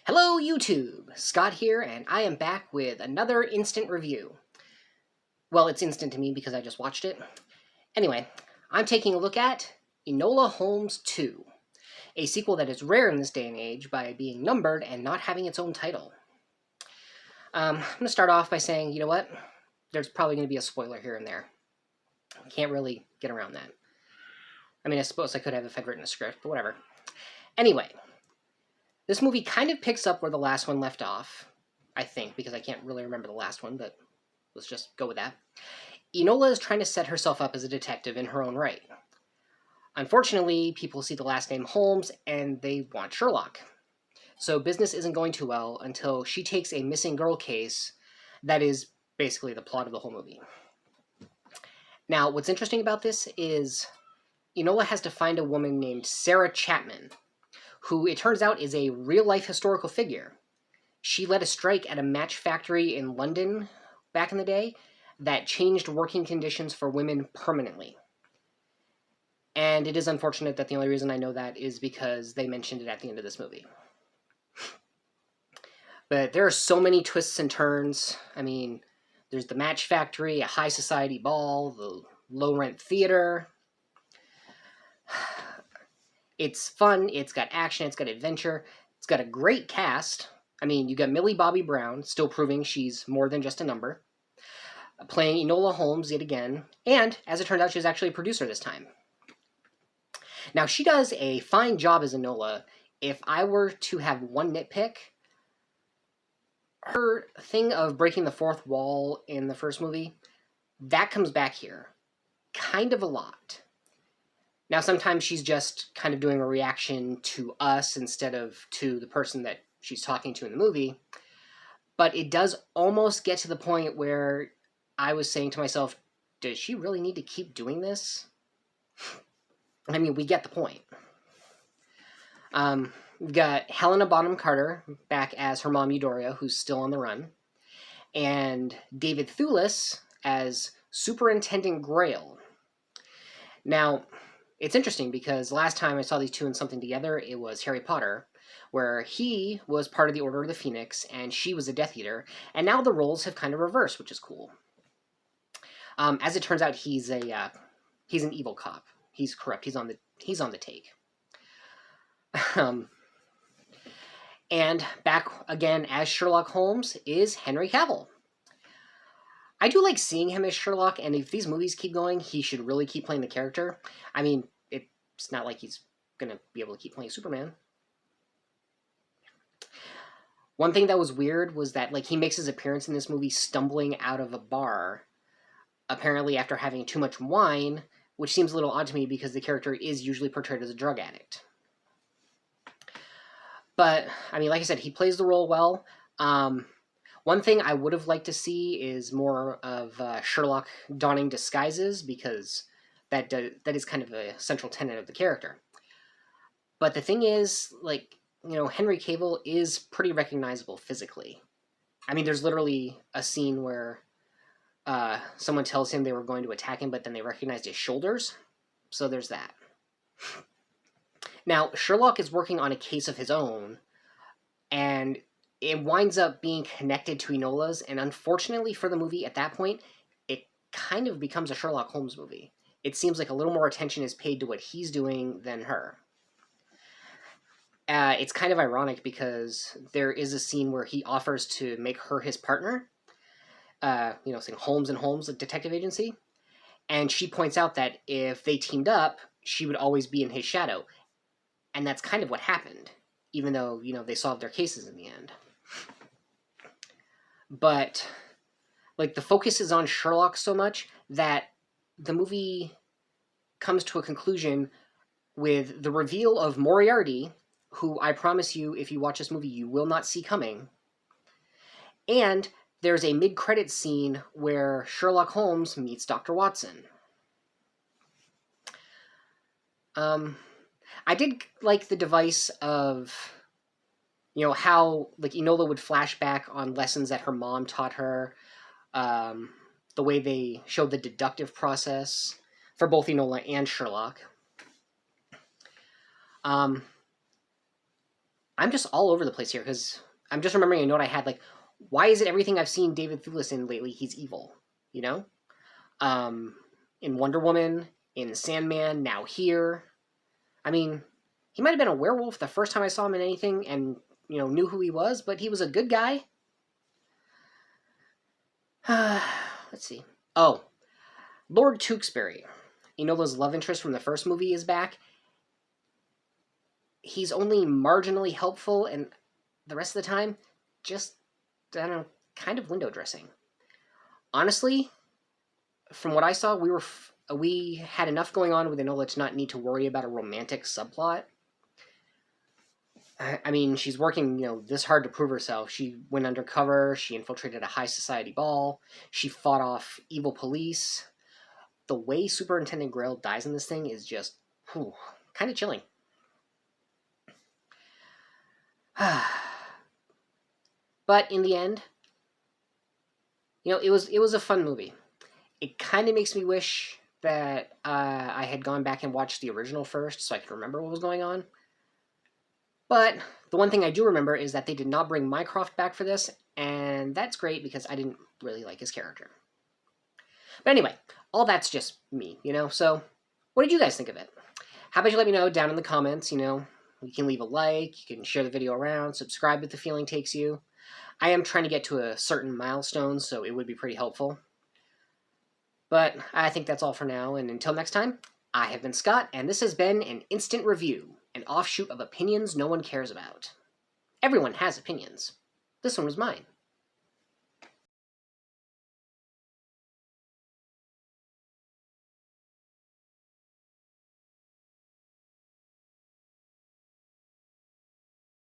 Hello YouTube, Scott here, and I am back with another instant review. Well, it's instant to me because I just watched it. Anyway, I'm taking a look at Enola Holmes 2, a sequel that is rare in this day and age by being numbered and not having its own title. I'm going to start off by saying, you know what? There's probably going to be a spoiler here and there. Can't really get around that. I mean, I suppose I could have if I'd written a script, but whatever. Anyway, this movie kind of picks up where the last one left off, I think, because I can't really remember the last one, but let's just go with that. Enola is trying to set herself up as a detective in her own right. Unfortunately, people see the last name Holmes and they want Sherlock. So business isn't going too well until she takes a missing girl case that is basically the plot of the whole movie. Now, what's interesting about this is Enola has to find a woman named Sarah Chapman, who it turns out is a real-life historical figure. She led a strike at a match factory in London back in the day that changed working conditions for women permanently. And it is unfortunate that the only reason I know that is because they mentioned it at the end of this movie. But there are so many twists and turns. I mean, there's the match factory, a high society ball, the low-rent theater. It's fun, it's got action, it's got adventure, it's got a great cast. I mean, you got Millie Bobby Brown, still proving she's more than just a number, playing Enola Holmes yet again, and, as it turns out, she's actually a producer this time. Now, she does a fine job as Enola. If I were to have one nitpick, her thing of breaking the fourth wall in the first movie, that comes back here kind of a lot. Now, sometimes she's just kind of doing a reaction to us instead of to the person that she's talking to in the movie. But it does almost get to the point where I was saying to myself, does she really need to keep doing this? I mean, we get the point. We've got Helena Bonham Carter back as her mom Eudora, who's still on the run. And David Thewlis as Superintendent Grail. Now, it's interesting because last time I saw these two in something together, it was Harry Potter, where he was part of the Order of the Phoenix and she was a Death Eater, and now the roles have kind of reversed, which is cool. As it turns out, he's an evil cop. He's corrupt. He's on the take. And back again as Sherlock Holmes is Henry Cavill. I do like seeing him as Sherlock, and if these movies keep going, he should really keep playing the character. I mean, it's not like he's going to be able to keep playing Superman. One thing that was weird was that he makes his appearance in this movie stumbling out of a bar, apparently after having too much wine, which seems a little odd to me because the character is usually portrayed as a drug addict. But, I mean, like I said, he plays the role well. One thing I would have liked to see is more of Sherlock donning disguises, because that is kind of a central tenet of the character. But the thing is, Henry Cavill is pretty recognizable physically. I mean, there's literally a scene where someone tells him they were going to attack him, but then they recognized his shoulders. So there's that. Now, Sherlock is working on a case of his own, and it winds up being connected to Enola's, and unfortunately for the movie at that point, it kind of becomes a Sherlock Holmes movie. It seems like a little more attention is paid to what he's doing than her. It's kind of ironic because there is a scene where he offers to make her his partner, saying Holmes and Holmes, a detective agency, and she points out that if they teamed up, she would always be in his shadow. And that's kind of what happened, even though, they solved their cases in the end. But, the focus is on Sherlock so much that the movie comes to a conclusion with the reveal of Moriarty, who I promise you, if you watch this movie, you will not see coming. And there's a mid-credits scene where Sherlock Holmes meets Dr. Watson. I did like the device of, how, Enola would flash back on lessons that her mom taught her, the way they showed the deductive process for both Enola and Sherlock. I'm just all over the place here because I'm just remembering a note I had like, why is it everything I've seen David Thewlis in lately, he's evil? You know? Um, in Wonder Woman, in Sandman, now here. I mean, he might have been a werewolf the first time I saw him in anything and, knew who he was, but he was a good guy. Let's see. Oh, Lord Tewksbury, Enola's love interest from the first movie, is back. He's only marginally helpful, and the rest of the time, just, I don't know, kind of window dressing. Honestly, from what I saw, we had enough going on with Enola to not need to worry about a romantic subplot. I mean, she's working, this hard to prove herself. She went undercover, she infiltrated a high society ball, she fought off evil police. The way Superintendent Grail dies in this thing is just, kind of chilling. But in the end, it was a fun movie. It kind of makes me wish that I had gone back and watched the original first so I could remember what was going on. But the one thing I do remember is that they did not bring Mycroft back for this, and that's great because I didn't really like his character. But anyway, all that's just me, So what did you guys think of it? How about you let me know down in the comments, You can leave a like, you can share the video around, subscribe if the feeling takes you. I am trying to get to a certain milestone, so it would be pretty helpful. But I think that's all for now, and until next time, I have been Scott, and this has been an Instant Review, an offshoot of opinions no one cares about. Everyone has opinions. This one was mine.